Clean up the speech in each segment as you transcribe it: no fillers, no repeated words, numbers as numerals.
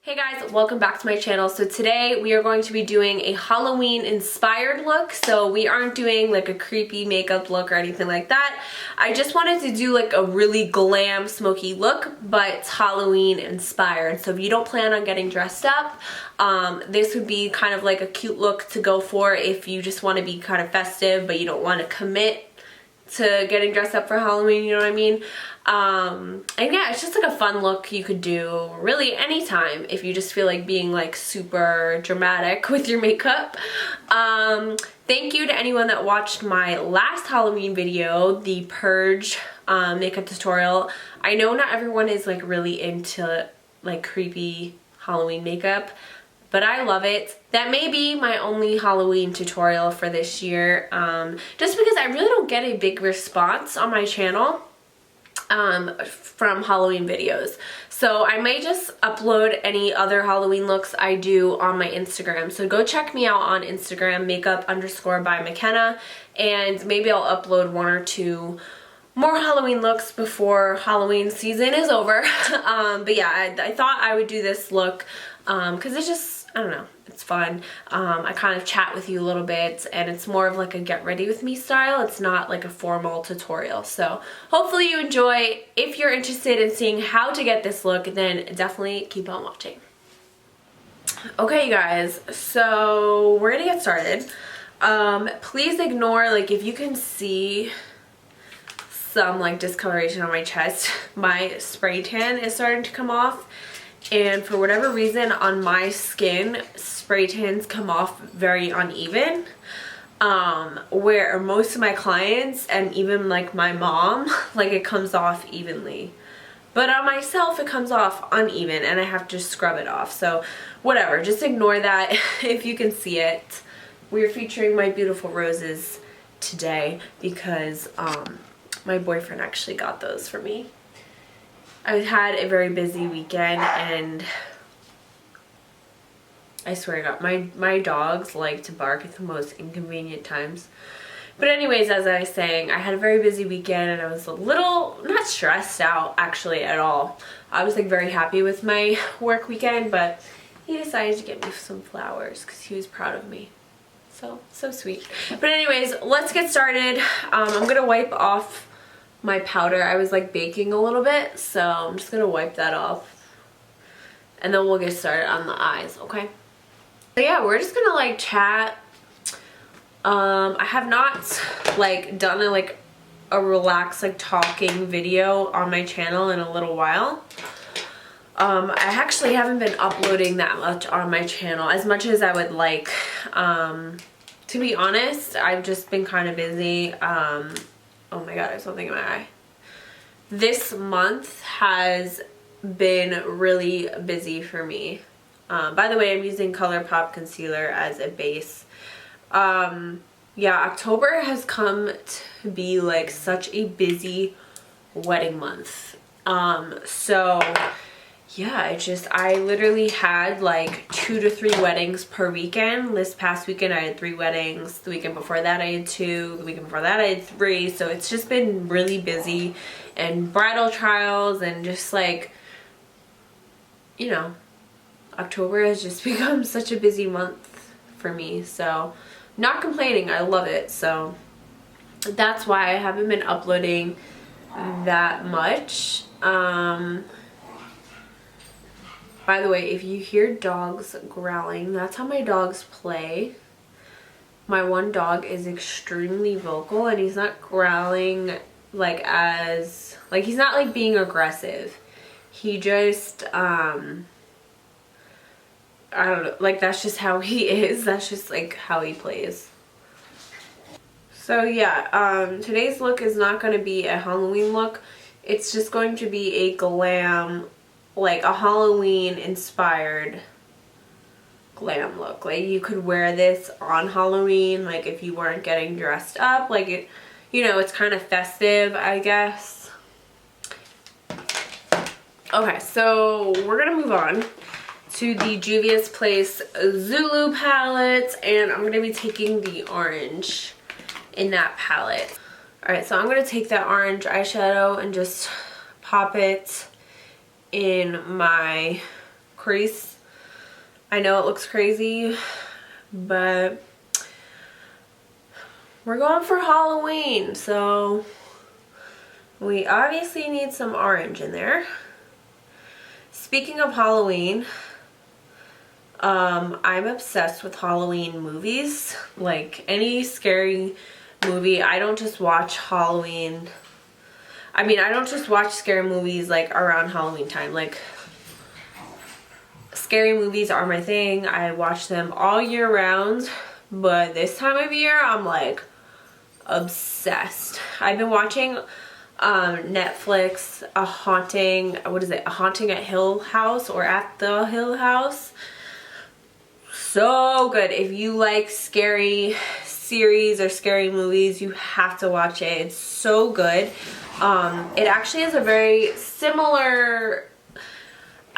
Hey guys, welcome back to my channel. So today we are going to be doing a Halloween inspired look. So we aren't doing like a creepy makeup look or anything like that. I just wanted to do like a really glam smoky look, but it's Halloween inspired. So if you don't plan on getting dressed up, this would be kind of like a cute look to go for if you just want to be kind of festive but you don't want to commit to getting dressed up for Halloween, you know what I mean? And yeah, it's just like a fun look you could do really anytime if you just feel like being like super dramatic with your makeup. Thank you to anyone that watched my last Halloween video, the Purge makeup tutorial. I know not everyone is like really into like creepy Halloween makeup, but I love it. That may be my only Halloween tutorial for this year, just because I really don't get a big response on my channel from Halloween videos. So I may just upload any other Halloween looks I do on my Instagram. So go check me out on Instagram, makeup_by McKenna, and maybe I'll upload one or two more Halloween looks before Halloween season is over. But yeah, I thought I would do this look because it's just, I don't know, it's fun. I kind of chat with you a little bit and it's more of like a get ready with me style. It's not like a formal tutorial. So hopefully you enjoy. If you're interested in seeing how to get this look, then definitely keep on watching. Okay, you guys, so we're gonna get started. Please ignore, like, if you can see some like discoloration on my chest, my spray tan is starting to come off. And for whatever reason on my skin, spray tans come off very uneven, where most of my clients and even like my mom, like it comes off evenly. But on myself it comes off uneven and I have to scrub it off. So whatever, just ignore that if you can see it. We're featuring my beautiful roses today because my boyfriend actually got those for me. I've had a very busy weekend and I swear to God, my dogs like to bark at the most inconvenient times. But anyways, as I was saying, I had a very busy weekend and I was a little, not stressed out actually at all. I was like very happy with my work weekend, but he decided to get me some flowers because he was proud of me. So sweet. But anyways, let's get started. I'm gonna wipe off my powder. I was like baking a little bit, so I'm just gonna wipe that off and then we'll get started on the eyes, okay? So yeah, we're just gonna like chat. I have not like done a relaxed like talking video on my channel in a little while. I actually haven't been uploading that much on my channel, as much as I would like. To be honest, I've just been kind of busy. Oh my god, I have something in my eye. This month has been really busy for me. By the way, I'm using ColourPop concealer as a base. Yeah, October has come to be like such a busy wedding month. So yeah, I literally had like 2 to 3 weddings per weekend. This past weekend I had 3 weddings. The weekend before that I had 2. The weekend before that I had 3. So it's just been really busy, and bridal trials, and just like, you know, October has just become such a busy month for me. So not complaining, I love it. So that's why I haven't been uploading that much. By the way, if you hear dogs growling, that's how my dogs play. My one dog is extremely vocal and he's not growling like he's not like being aggressive. He just, I don't know, like that's just how he is. That's just like how he plays. So yeah, today's look is not going to be a Halloween look. It's just going to be a glam, like a Halloween inspired glam look. Like you could wear this on Halloween, like if you weren't getting dressed up, like it, you know, it's kind of festive, I guess. Okay, so we're gonna move on to the Juvia's Place Zulu palette, and I'm gonna be taking the orange in that palette. Alright, so I'm gonna take that orange eyeshadow and just pop it in my crease. I know it looks crazy, but we're going for Halloween, so we obviously need some orange in there. Speaking of Halloween, I'm obsessed with Halloween movies. Like any scary movie. I don't just watch Halloween. I mean, I don't just watch scary movies like around Halloween time. Like, scary movies are my thing. I watch them all year round, but this time of year I'm like obsessed. I've been watching Netflix A Haunting, what is it? A Haunting at Hill House or At the Hill House. So good. If you like scary series or scary movies, you have to watch it. It's so good. It actually is a very similar,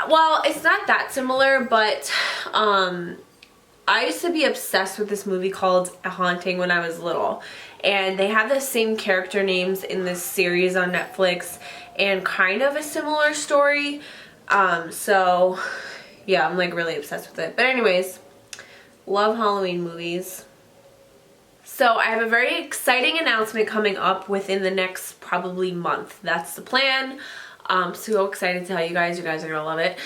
well, it's not that similar, but I used to be obsessed with this movie called A Haunting when I was little, and they have the same character names in this series on Netflix and kind of a similar story. So yeah, I'm like really obsessed with it. But anyways, love Halloween movies. So I have a very exciting announcement coming up within the next probably month. That's the plan. So excited to tell you guys. You guys are gonna love it.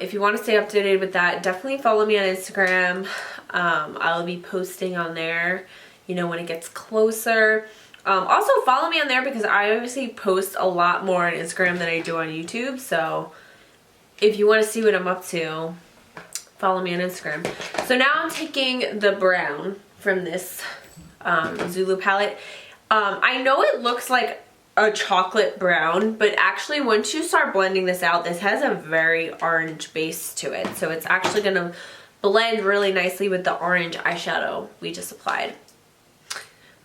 If you want to stay updated with that, definitely follow me on Instagram. I'll be posting on there, you know, when it gets closer. Also follow me on there because I obviously post a lot more on Instagram than I do on YouTube. So if you want to see what I'm up to, follow me on Instagram. So now I'm taking the brown from this Zulu palette. I know it looks like a chocolate brown, but actually once you start blending this out, this has a very orange base to it. So it's actually gonna blend really nicely with the orange eyeshadow we just applied.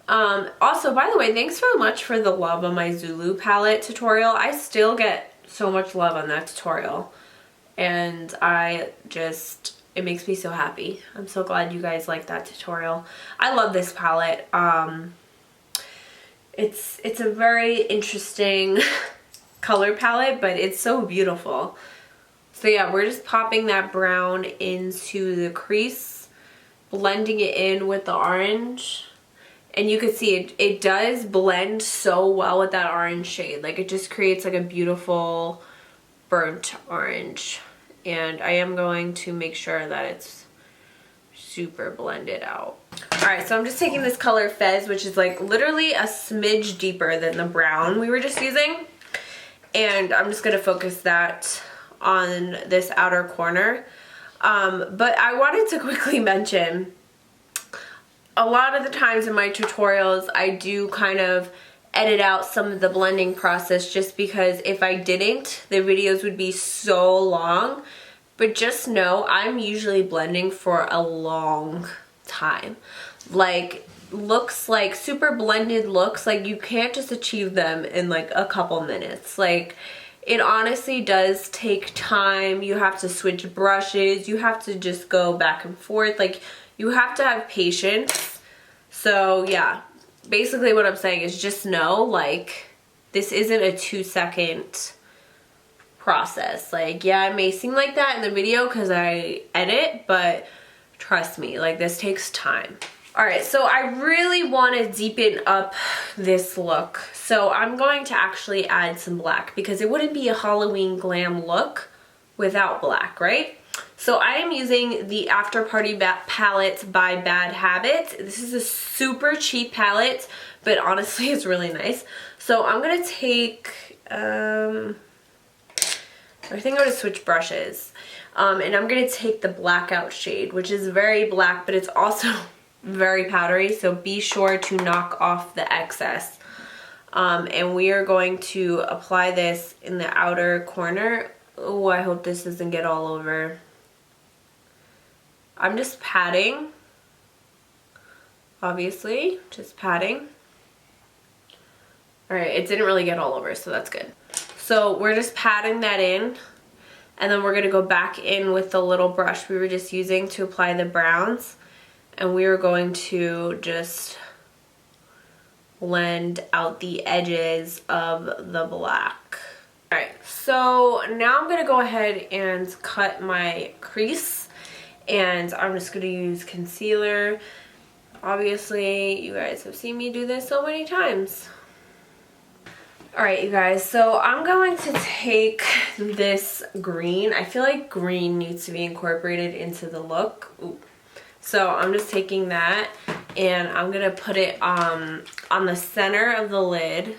Also, by the way, thanks so much for the love on my Zulu palette tutorial. I still get so much love on that tutorial, and it makes me so happy. I'm so glad you guys like that tutorial. I love this palette. It's a very interesting color palette, but it's so beautiful. So yeah, we're just popping that brown into the crease, blending it in with the orange. And you can see it does blend so well with that orange shade. Like, it just creates like a beautiful burnt orange. And I am going to make sure that it's super blended out. Alright, so I'm just taking this color Fez, which is like literally a smidge deeper than the brown we were just using. And I'm just going to focus that on this outer corner. But I wanted to quickly mention, a lot of the times in my tutorials, I do kind of edit out some of the blending process just because if I didn't, the videos would be so long. But just know, I'm usually blending for a long time. Like, looks like super blended looks, like you can't just achieve them in like a couple minutes. Like, it honestly does take time. You have to switch brushes, you have to just go back and forth, like you have to have patience. So yeah, basically what I'm saying is just know, like, this isn't a 2-second process. Like, yeah, it may seem like that in the video because I edit, but trust me, like, this takes time. Alright, so I really want to deepen up this look. So I'm going to actually add some black because it wouldn't be a Halloween glam look without black, right? So I am using the After Party palette by Bad Habit. This is a super cheap palette, but honestly it's really nice. So I'm going to take, I think I'm going to switch brushes. And I'm going to take the blackout shade, which is very black, but it's also very powdery. So be sure to knock off the excess. And we are going to apply this in the outer corner. Oh, I hope this doesn't get all over. I'm just patting, obviously, just patting. Alright, it didn't really get all over, so that's good. So we're just patting that in, and then we're going to go back in with the little brush we were just using to apply the browns, and we are going to just blend out the edges of the black. Alright, so now I'm going to go ahead and cut my crease, and I'm just going to use concealer. Obviously, you guys have seen me do this so many times. Alright, you guys, so I'm going to take this green. I feel like green needs to be incorporated into the look. Ooh. So I'm just taking that, and I'm going to put it on the center of the lid.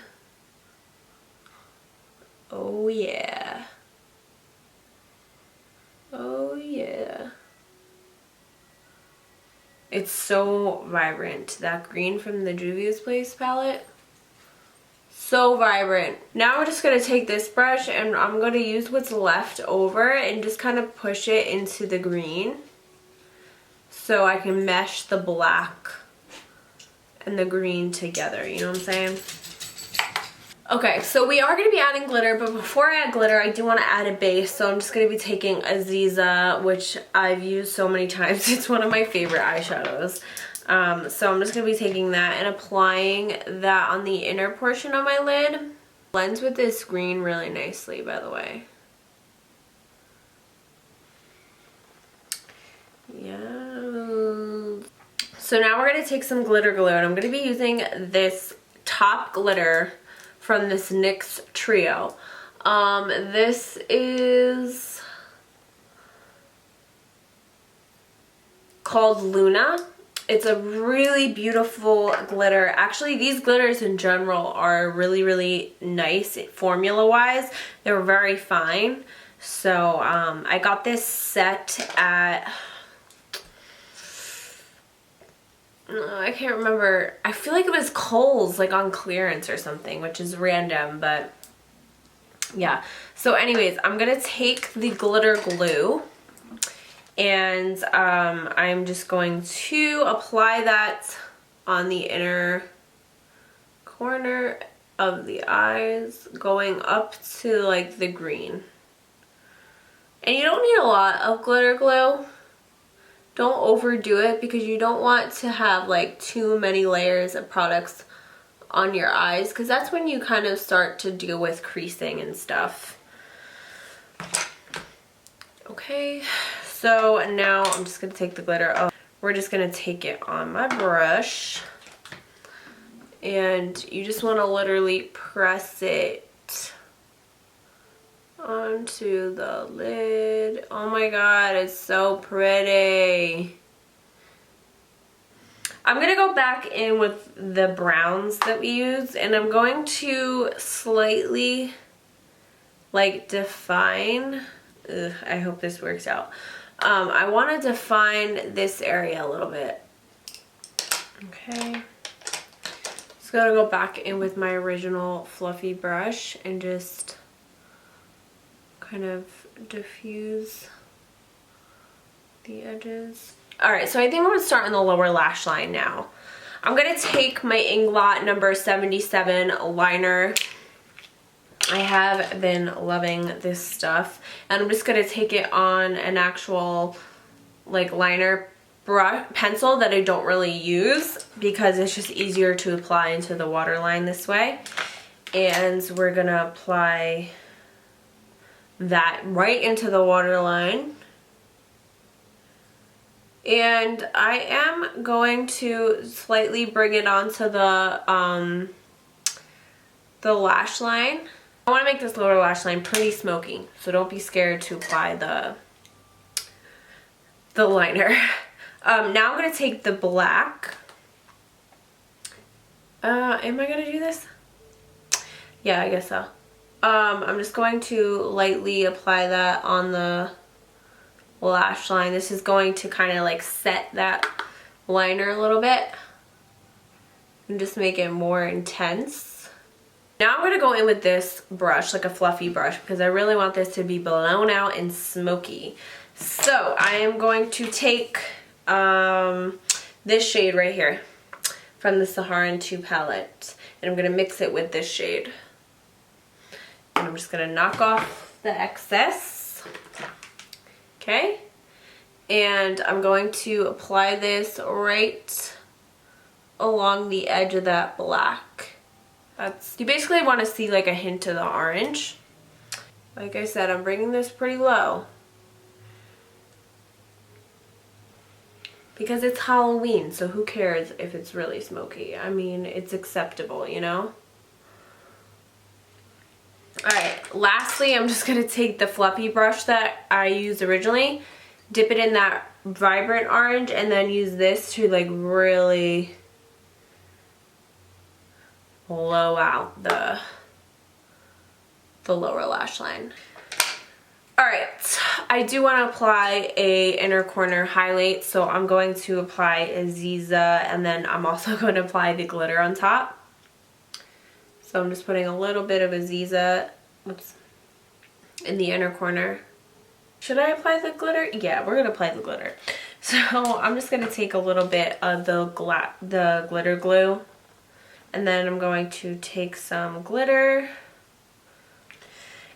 Oh yeah. Oh yeah. It's so vibrant. That green from the Juvia's Place palette. So vibrant. Now we're just going to take this brush, and I'm going to use what's left over and just kind of push it into the green so I can mesh the black and the green together. You know what I'm saying? Okay, so we are going to be adding glitter, but before I add glitter, I do want to add a base. So I'm just going to be taking Aziza, which I've used so many times. It's one of my favorite eyeshadows. So I'm just going to be taking that and applying that on the inner portion of my lid. Blends with this green really nicely, by the way. Yeah. So now we're going to take some glitter glue, and I'm going to be using this top glitter from this NYX trio. This is called Luna. It's a really beautiful glitter. Actually, these glitters in general are really, really nice formula-wise. They're very fine. So I got this set at, I can't remember. I feel like it was Kohl's, like on clearance or something, which is random, but yeah. So anyways, I'm gonna take the glitter glue, and I'm just going to apply that on the inner corner of the eyes, going up to like the green. And you don't need a lot of glitter glue. Don't overdo it, because you don't want to have like too many layers of products on your eyes, because that's when you kind of start to deal with creasing and stuff. Okay, so now I'm just going to take the glitter. Oh, we're just going to take it on my brush, and you just want to literally press it onto the lid. Oh my god, it's so pretty. I'm gonna go back in with the browns that we used, and I'm going to slightly like define. Ugh, I hope this works out. I want to define this area a little bit. Okay. Just gotta go back in with my original fluffy brush and just kind of diffuse the edges. Alright, so I think I'm going to start on the lower lash line now. I'm going to take my Inglot number 77 liner. I have been loving this stuff, and I'm just going to take it on an actual like liner brush pencil that I don't really use, because it's just easier to apply into the waterline this way. And we're going to apply that right into the waterline, and I am going to slightly bring it onto the lash line. I want to make this lower lash line pretty smoky, so don't be scared to apply the liner. Now I'm going to take the black. Am I going to do this? Yeah, I guess so. I'm just going to lightly apply that on the lash line. This is going to kind of like set that liner a little bit and just make it more intense. Now I'm going to go in with this brush, like a fluffy brush, because I really want this to be blown out and smoky. So I am going to take this shade right here from the Saharan 2 palette, and I'm going to mix it with this shade. And I'm just going to knock off the excess. Okay. And I'm going to apply this right along the edge of that black. You basically want to see like a hint of the orange. Like I said, I'm bringing this pretty low. Because it's Halloween, so who cares if it's really smoky? I mean, it's acceptable, you know? Alright, lastly, I'm just going to take the fluffy brush that I used originally, dip it in that vibrant orange, and then use this to like really blow out the lower lash line. Alright, I do want to apply a inner corner highlight, so I'm going to apply Aziza, and then I'm also going to apply the glitter on top. So I'm just putting a little bit of Aziza in the inner corner. Should I apply the glitter? Yeah, we're going to apply the glitter. So I'm just going to take a little bit of the glitter glue, and then I'm going to take some glitter.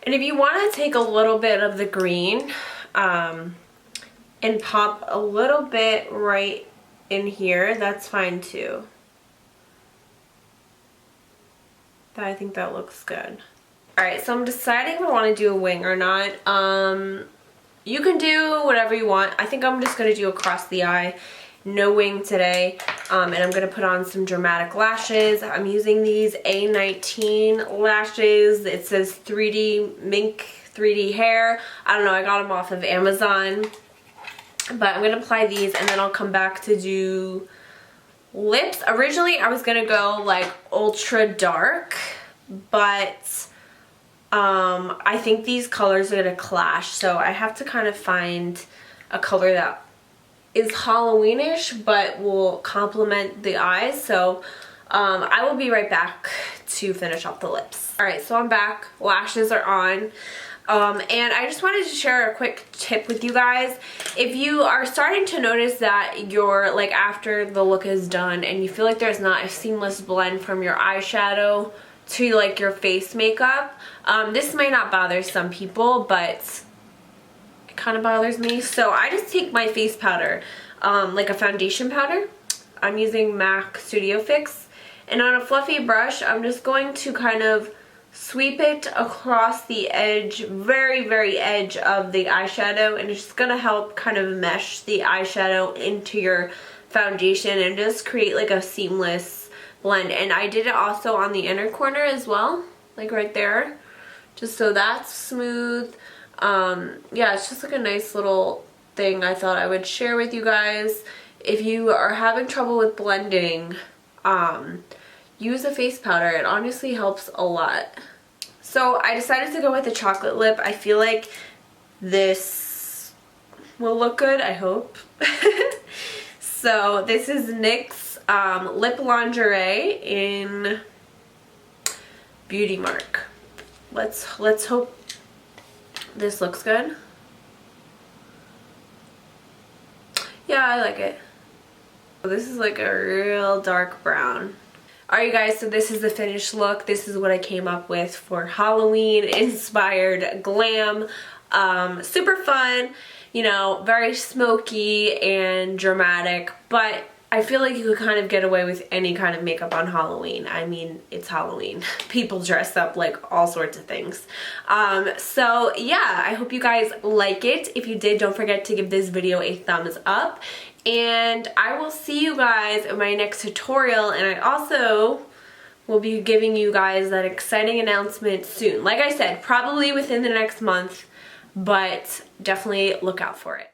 And if you want to take a little bit of the green and pop a little bit right in here, that's fine too. I think that looks good. Alright, so I'm deciding if I want to do a wing or not. You can do whatever you want. I think I'm just going to do across the eye. No wing today. And I'm going to put on some dramatic lashes. I'm using these A19 lashes. It says 3D Mink3DHair. I don't know, I got them off of Amazon. But I'm going to apply these, and then I'll come back to do lips. Originally I was going to go like ultra dark, but I think these colors are going to clash. So I have to kind of find a color that is Halloweenish but will complement the eyes. So I will be right back to finish off the lips. Alright, so I'm back. Lashes are on. And I just wanted to share a quick tip with you guys. If you are starting to notice that you're like after the look is done and you feel like there's not a seamless blend from your eyeshadow to like your face makeup, this might not bother some people, but kind of bothers me. So I just take my face powder, like a foundation powder. I'm using MAC Studio Fix, and on a fluffy brush I'm just going to kind of sweep it across the edge, very edge of the eyeshadow, and it's just gonna help kind of mesh the eyeshadow into your foundation and just create like a seamless blend. And I did it also on the inner corner as well, like right there, just so that's smooth. Yeah, it's just like a nice little thing I thought I would share with you guys. If you are having trouble with blending, use a face powder. It honestly helps a lot. So I decided to go with a chocolate lip. I feel like this will look good, I hope. So this is NYX Lip Lingerie in Beauty Mark. Let's hope this looks good. Yeah, I like it. This is like a real dark brown. Alright guys, so this is the finished look. This is what I came up with for Halloween inspired glam. Super fun, you know, very smoky and dramatic, but I feel like you could kind of get away with any kind of makeup on Halloween. I mean, it's Halloween. People dress up like all sorts of things. So yeah, I hope you guys like it. If you did, don't forget to give this video a thumbs up. And I will see you guys in my next tutorial. And I also will be giving you guys that exciting announcement soon. Like I said, probably within the next month, but definitely look out for it.